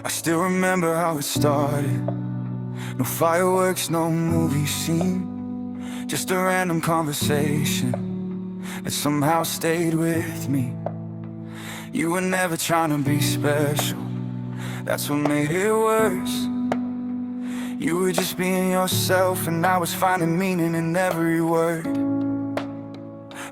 I still remember how it started. No fireworks, no movie scene, just a random conversation that somehow stayed with me. You were never trying to be special, that's what made it worse. You were just being yourself, and I was finding meaning in every word.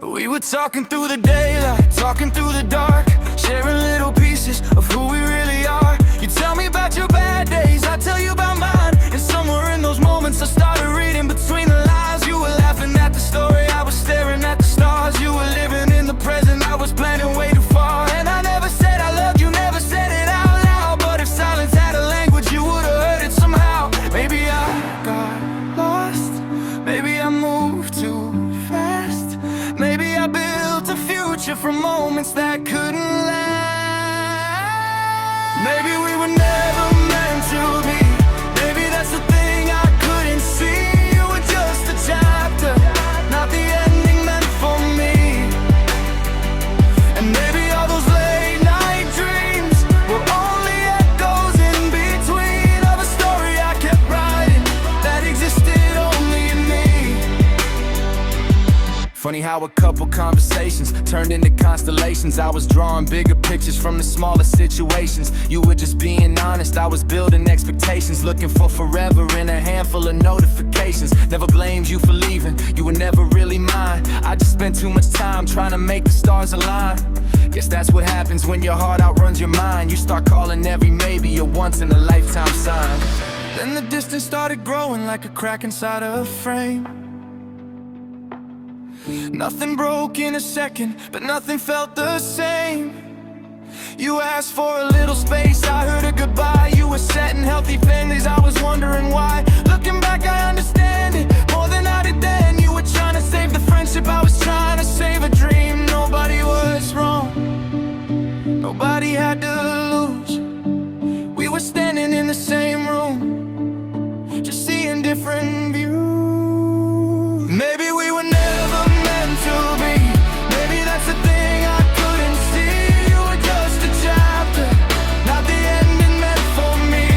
We were talking through the daylight, talking through the dark, sharing little pieces of who we really are. You tell me about your bad days, I tell you about mine. And somewhere in those moments I started reading between the lines. You were laughing at the story, I was staring at the stars. You were living in the present, I was planning way too far. And I never said I loved you, never said it out loud. But if silence had a language, you would've heard it somehow. Maybe I got lost, maybe I moved too fast, maybe I built a future from moments that couldn't last. Maybe we were never meant to be, maybe that's the thing I couldn't see. You were just a chapter, not the ending meant for me. And maybe all those late night dreams were only echoes in between of a story I kept writing that existed only in me. Funny how a couple conversations turned into constellations. I was drawing bigger pictures from the smallest situations. You were just being honest, I was building expectations, looking for forever in a handful of notifications. Never blamed you for leaving, you were never really mine. I just spent too much time trying to make the stars align. Guess that's what happens when your heart outruns your mind. You start calling every maybe a once-in-a-lifetime sign. Then the distance started growing like a crack inside a frame. Nothing broke in a second, but nothing felt the same. You asked for a little space, I heard a goodbye. You were setting healthy families, I was wondering why. Looking back I understand it more than I did then. You were trying to save the friendship, I was trying to save a dream. Nobody was wrong, nobody had to lose. We were standing in the same room, just seeing different views. Maybe we were never meant to be, maybe that's the thing I couldn't see. You were just a chapter, not the ending meant for me.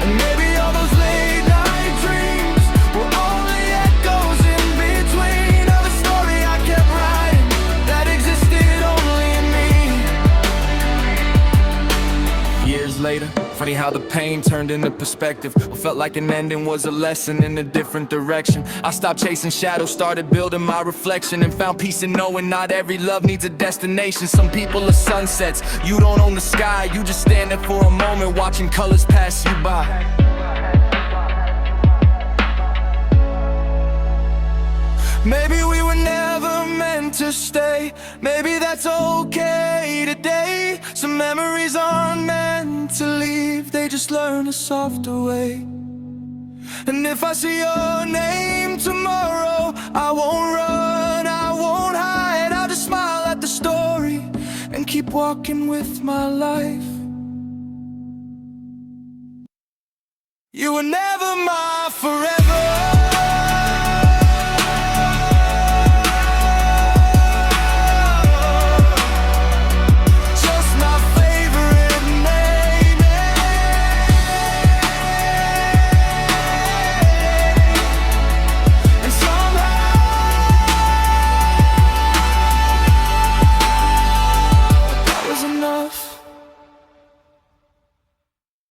And maybe all those late night dreams were only echoes in between of a story I kept writing that existed only in me. Years later, funny how the pain turned into perspective. What felt like an ending was a lesson in a different direction. I stopped chasing shadows, started building my reflection, and found peace in knowing not every love needs a destination. Some people are sunsets, you don't own the sky. You just stand there for a moment, watching colors pass you by. Maybe we were never meant to stay, maybe that's okay today. Some memories aren't meant to leave, they just learn a softer way. And if I see your name tomorrow, I won't run, I won't hide. I'll just smile at the story and keep walking with my life. You were never my forever.